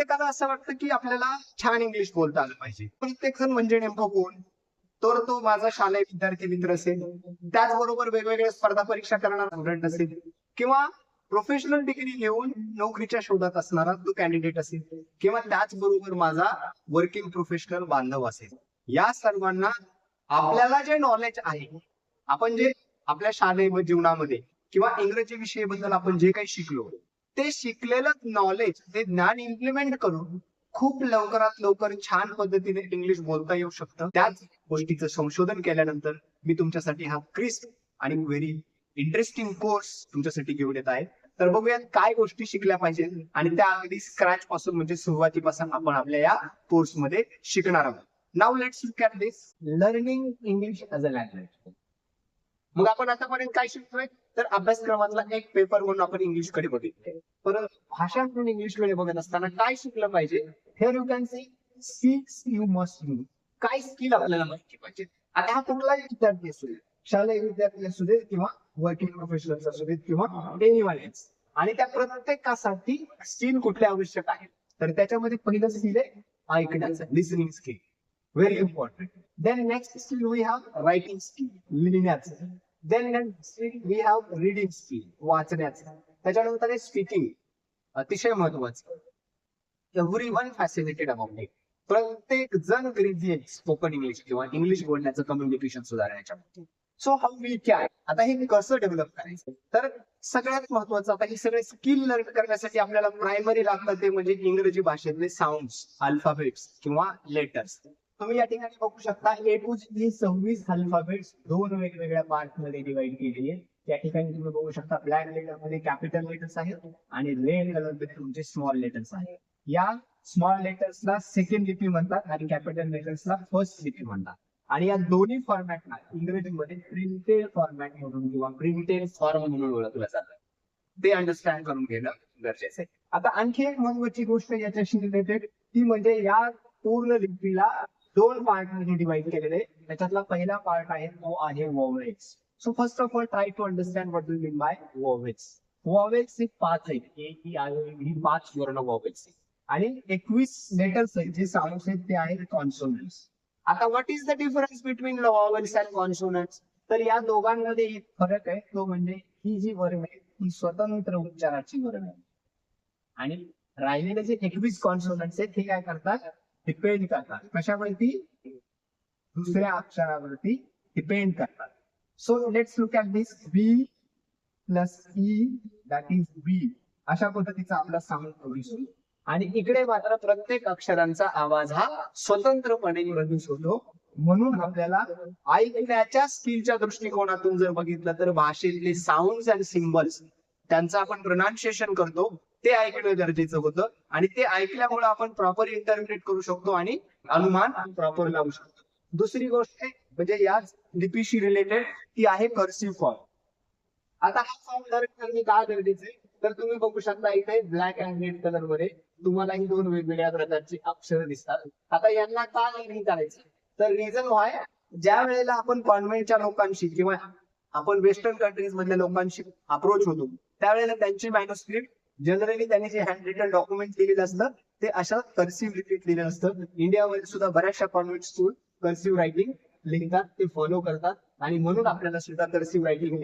प्रत्येकाला असं वाटतं की आपल्याला छान इंग्लिश बोलता आलं पाहिजे. प्रत्येक जण म्हणजे नेमकं कोण? तर तो माझा शालेय विद्यार्थी मित्र असेल, त्याचबरोबर वेगवेगळ्या स्पर्धा परीक्षा करणारा स्टुडंट असेल, किंवा प्रोफेशनल डिग्री घेऊन नोकरीच्या शोधात असणारा तो कॅन्डिडेट असेल, किंवा त्याचबरोबर माझा वर्किंग प्रोफेशनल बांधव असेल. या सर्वांना आपल्याला जे नॉलेज आहे, आपण जे आपल्या शालेय जीवनामध्ये किंवा इंग्रजी विषयाबद्दल आपण जे काही शिकलो, ते शिकलेलं नॉलेज, ते ज्ञान इम्प्लिमेंट करून खूप लवकरात लवकर छान पद्धतीने इंग्लिश बोलता येऊ शकतं. त्याच गोष्टीचं संशोधन केल्यानंतर मी तुमच्यासाठी हा क्रिस्प आणि व्हेरी इंटरेस्टिंग कोर्स तुमच्यासाठी घेऊन येत आहे. तर बघूयात काय गोष्टी शिकल्या पाहिजे, आणि त्या अगदी स्क्रॅच पासून म्हणजे सुरुवातीपासून आपण आपल्या या कोर्स मध्ये शिकणार आहोत. Now let's look at this learning English as a language. मग आपण आतापर्यंत काय शिकतोय, तर अभ्यासक्रमातला एक पेपर म्हणून आपण इंग्लिशकडे बघितले. परंतु भाषा म्हणून इंग्लिशकडे बघत असताना काय शिकलं पाहिजे? Here you can C skills you must know. काय स्किल आपल्याला माहिती पाहिजे. आता हा कुठलाही विद्यार्थी असू दे, शालेय विद्यार्थी असू दे किंवा वर्किंग प्रोफेशनल्स असू देत किंवा एनिवन एल्स, आणि त्या प्रत्येकासाठी स्किल कुठले आवश्यक आहे, तर त्याच्यामध्ये पहिलं स्किल आहे ऐकण्याचं, listening skill, very important. Then next skill we have writing skill, लिहिण्याचं. Then next skill we have reading skill, वाचण्याचं. त्याच्यानंतर आहे स्पीकिंग, अतिशय महत्वाचं. Everyone fascinated about it. प्रत्येक जण गरजेचे स्पोकन इंग्लिश किंवा इंग्लिश बोलण्याचं कम्युनिकेशन सुधारण्याच्या. सो हाऊ वी कॅन, आता हे कसं डेव्हलप करायचं, तर सगळ्यात महत्वाचं आता हे सगळे स्किल लर्न करण्यासाठी आपल्याला प्रायमरी लागतात ते म्हणजे इंग्रजी भाषेतले साऊंड्स, अल्फाबेट्स किंवा लेटर्स. तुम्ही या ठिकाणी बघू शकता ए टू ही 26 अल्फाबेट्स दोन वेगवेगळ्या पार्ट मध्ये डिवाइड केलेली आहे. या ठिकाणी तुम्ही बघू शकता ब्लॅक लेटर मध्ये कॅपिटल लेटर्स आहेत आणि रेड कलर मध्ये तुमचे स्मॉल लेटर्स आहेत. या स्मॉल लेटर्सला सेकंड लिपी म्हणतात आणि कॅपिटल लेटर्सला फर्स्ट लिपी म्हणतात. आणि या दोन्ही फॉर्मॅटला इंग्रजीमध्ये प्रिंटेड फॉर्मॅट म्हणून किंवा प्रिंटेड फॉर्म म्हणून ओळखलं जातं. ते अंडरस्टँड करून घेणं गरजेचं आहे. आता आणखी एक महत्वाची गोष्ट याच्याशी रिलेटेड, ती म्हणजे या पूर्ण लिपीला दोन पार्ट मध्ये डिवाइड केलेले. त्याच्यातला पहिला पार्ट आहे तो आहे vowels. So first of all try to understand what do mean by vowels. Vowels हे 5 आहेत, ए ई आय ओ ही 5 वर्ण वॉवेल्स आहेत आणि 21 लेटर्स आहेत जे साऊंड्स आहेत ते आहेत कॉन्सोनंट्स. आता what is the difference between vowels and consonants, तर या दोघांमध्ये एक फरक आहे, तो म्हणजे ही जी वर्ण आहे ही स्वतंत्र उच्चाराची वर्ण आहे आणि राहिलेले जे 21 कॉन्सोनंट्स आहेत हे काय करतात, डिपेंड करतात कशावरती, दुसऱ्या अक्षरावरती डिपेंड करतात. So let's look at this B plus E that is B, अशा पद्धतीचा आपला साऊंड प्रोड्यूस होतो. आणि इकडे मात्र प्रत्येक अक्षरांचा आवाज हा स्वतंत्रपणे प्रोड्यूस होतो. म्हणून आपल्याला ऐकण्याच्या स्किलच्या दृष्टिकोनातून जर बघितलं तर भाषेतले साऊंड्स अँड सिम्बल्स त्यांचं आपण प्रोनाउन्सिएशन करतो ते ऐकणं गरजेचं होतं, आणि ते ऐकल्यामुळे आपण प्रॉपर इंटरप्रेट करू शकतो आणि अनुमान प्रॉपर लावू शकतो. दुसरी गोष्ट म्हणजे याच लिपीशी रिलेटेड ती आहे कर्सिव्ह फॉर्म. आता हा फॉर्म लर्न करणे का गरजेचं आहे, तर तुम्ही बघू शकता इथे ब्लॅक अँड रेड कलर मध्ये तुम्हाला ही दोन वेगवेगळ्या प्रकारची अक्षरं दिसतात. आता यांना का लर्निंग करायचं, तर रिझन व्हाय, ज्या वेळेला आपण कॉन्व्हेंटच्या लोकांशी किंवा आपण वेस्टर्न कंट्रीज मधल्या लोकांशी अप्रोच होतो त्यावेळेला त्यांची मॅन्युस्क्रिप्ट जनरली त्यांनी जे हँड रिटन डॉक्युमेंट लिहिलेलं असतं ते अशा कर्सिव्ह लिपीत लिहिलेलं असतं. इंडियामध्ये सुद्धा बऱ्याचशा कॉन्व्हेंट स्कूल कर्सिव्ह रायटिंग लिहितात, ते फॉलो करतात, आणि म्हणून आपल्याला सुद्धा कर्सिव्ह रायटिंग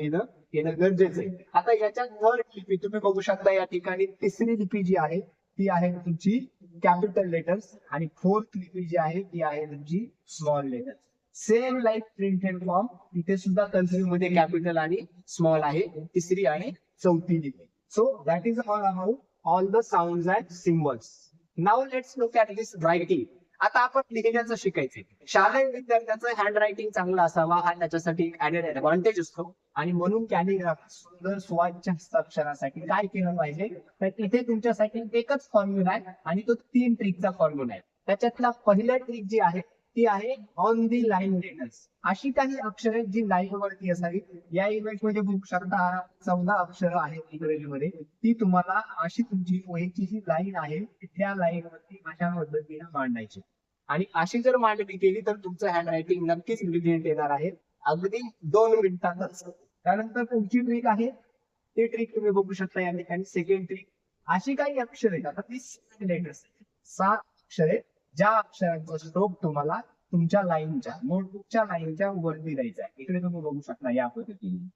येणं गरजेचं आहे. आता याच्यात थर्ड लिपी तुम्ही बघू शकता, या ठिकाणी तिसरी लिपी जी आहे ती आहे तुमची कॅपिटल लेटर्स आणि फोर्थ लिपी जी आहे ती आहे तुमची small letters. Same like printed form, इथे सुद्धा कर्सिव्ह मध्ये कॅपिटल आणि स्मॉल आहे तिसरी आणि चौथी लिपी. So that is all about all the sounds and symbols. Now let's look at this writing. आता आपण लिहिण्याचं शिकायचंय. शालेय विद्यार्थ्याचं हँड रायटिंग चांगलं असावा हा त्याच्यासाठी एक ऍडेड ऍडव्हान्टेज असतो, आणि म्हणून कॅलिग्राफी सुंदर स्वाच्य हस्ताक्षरासाठी काय केलं पाहिजे, तर इथे तुमच्यासाठी एकच फॉर्म्युला आहे आणि तो 3 ट्रिकचा फॉर्म्युला आहे. त्याच्यातला पहिला ट्रिक जी आहे ती आहे ऑन दी लाईन लेटर्स. अशी काही अक्षरे जी लाईन वरती असावी. या इमेज मध्ये बघू शकता 14 अक्षरं आहेत इंग्रजीमध्ये, ती तुम्हाला अशी तुमची वहीची जी लाईन आहे त्या लाईन वरती अशा पद्धतीने मांडायची, आणि अशी जर मांडणी केली तर तुमचं हँड रायटिंग नक्कीच ब्रिलियंट येणार आहे, अगदी 2 मिनिटातच. त्यानंतर पुढची ट्रिक आहे, ते ट्रिक तुम्ही बघू शकता या ठिकाणी सेकंड ट्रिक. अशी काही अक्षर आहेत, आता ती लेटर्स 6 अक्षरे, ज्या अक्षरांचा स्ट्रोक तुम्हाला तुमच्या लाईनच्या नोटबुकच्या लाईनच्या वरती द्यायचा आहे. इकडे तुम्ही बघू शकता या पद्धतीने.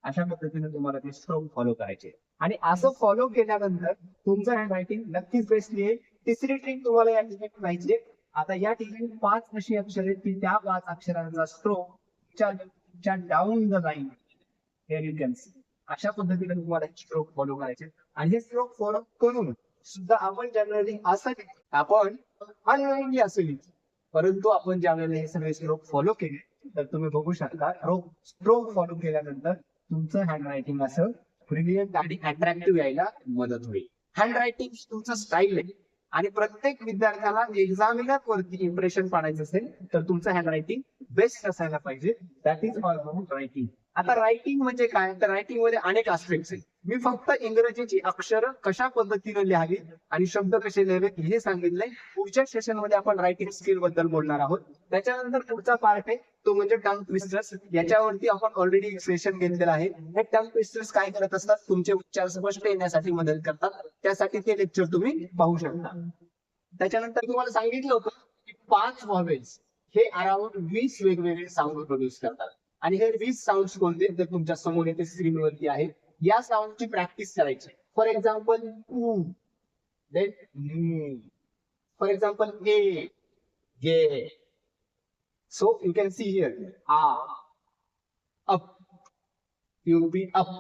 अशा पद्धतीने तुम्हाला ते स्ट्रोक फॉलो करायचे आणि असं फॉलो केल्यानंतर तुमचं हँडरायटिंग नक्कीच बेस्ट येईल. तिसरी ट्रिक तुम्हाला या ठिकाणी पाहिजे. आता या ठिकाणी 5 अशी अक्षरे आहेत की त्या 5 अक्षरांचा stroke down the line here you can see अशा पद्धतीने तुम्हाला स्ट्रोक फॉलो करायचे आणि हे स्ट्रोक फॉलो करून सुद्धा आपण जनरली असं आपण अननोइंगली असं लिहितो, परंतु आपण ज्यावेळेला हे सगळे स्ट्रोक फॉलो केले तर तुम्ही बघू शकता स्ट्रोक फॉलो केल्यानंतर तुमचं हँडरायटिंग असं ब्रिलियंट आणि अट्रॅक्टिव्ह यायला मदत होईल. हँडरायटिंग तुमचं स्टाईल आहे आणि प्रत्येक विद्यार्थ्याला एक्झामिनर वरती इम्प्रेशन पाडायचं असेल तर तुमचं हँडरायटिंग बेस्ट असायला पाहिजे. That is all about writing. आता रायटिंग म्हणजे काय, तर रायटिंग मध्ये अनेक आस्पेक्ट्स आहेत. मी फक्त इंग्रजीची अक्षरं कशा पद्धतीने लिहावी आणि शब्द कसे लिहावेत हे सांगितलंय. पुढच्या सेशन मध्ये आपण रायटिंग स्किल बद्दल बोलणार आहोत. त्याच्यानंतर पुढचा पार्ट आहे तो म्हणजे टंग ट्विस्टर्स. याच्यावरती आपण ऑलरेडी एक सेशन घेतलेलं आहे. हे टंग ट्विस्टर्स काय करत असतात, तुमचे उच्चार स्पष्ट येण्यासाठी मदत करतात. त्यासाठी ते लेक्चर तुम्ही पाहू शकता. त्याच्यानंतर तुम्हाला सांगितलं होतं की 5 व्हॉवेल्स हे अराउंड 20 वेगवेगळे साऊंड प्रोड्यूस करतात आणि हे 20 साऊंड कोणते तर तुमच्या समोर येथे स्क्रीनवरती आहे. या साऊंडची प्रॅक्टिस करायची. For example then for example A गे. So you can see here up, you will be up.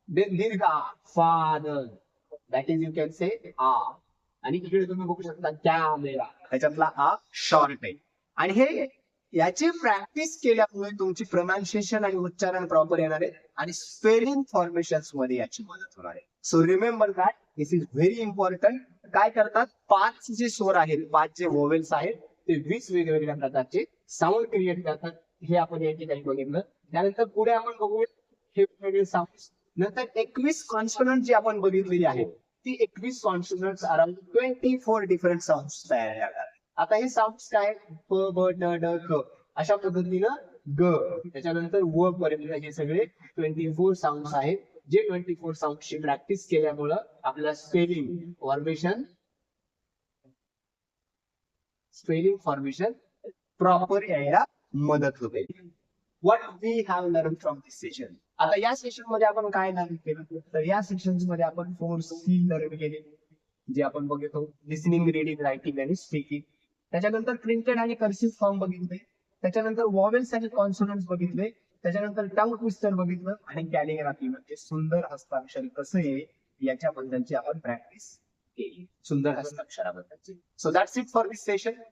Then dirgha father, that is you can say आणि इकडे तुम्ही बघू शकता कॅमेरा, त्याच्यातला शॉर्ट आहे आणि हे याची प्रॅक्टिस केल्यामुळे तुमची प्रोनाउन्सिएशन आणि उच्चारण प्रॉपर येणार आहे आणि स्पेलिंग फॉर्मेशन्स मध्ये याची मदत होणार आहे. So remember that this is very important. काय करतात, 5 जे स्वर आहेत, 5 जे व्होवेल्स आहेत ते 20 वेगवेगळ्या प्रकारचे साऊंड क्रिएट करतात. हे आपण या ठिकाणी बघितलं. त्यानंतर पुढे आपण बघूया हे वेगवेगळे साऊंड. नंतर 21 कॉन्सोनंट जी आपण बघितलेली आहेत ती 21 कॉन्सोनंट्स अराउंड 24 डिफरंट साऊंड तयार करतात. आता हे साऊंड काय, प ब ड ड क अशा पद्धतीनं ग, त्याच्यानंतर व पर्यंत हे सगळे 24 साऊंड आहेत. जे 24 साऊंडची प्रॅक्टिस केल्यामुळं आपल्याला स्पेलिंग फॉर्मेशन प्रॉपर यायला मदत होते. What we have learn from this session. आता या सेशन मध्ये आपण काय लर्न केलं, तर या सेशन मध्ये आपण 4 सी लर्न केले जे आपण बघतो, लिसनिंग, रिडिंग, रायटिंग आणि स्पीकिंग. त्याच्यानंतर प्रिंटेड आणि कर्सिव्ह फॉर्म बघितले. त्याच्यानंतर वॉवेल्स आणि कॉन्सोनंट्स बघितले. त्याच्यानंतर टंग ट्विस्टर बघितलं आणि कॅलिग्राफी म्हणजे सुंदर हस्ताक्षर कसं आहे याच्याबद्दलची आपण प्रॅक्टिस केली, सुंदर हस्ताक्षराबद्दलची. So that's it for this session.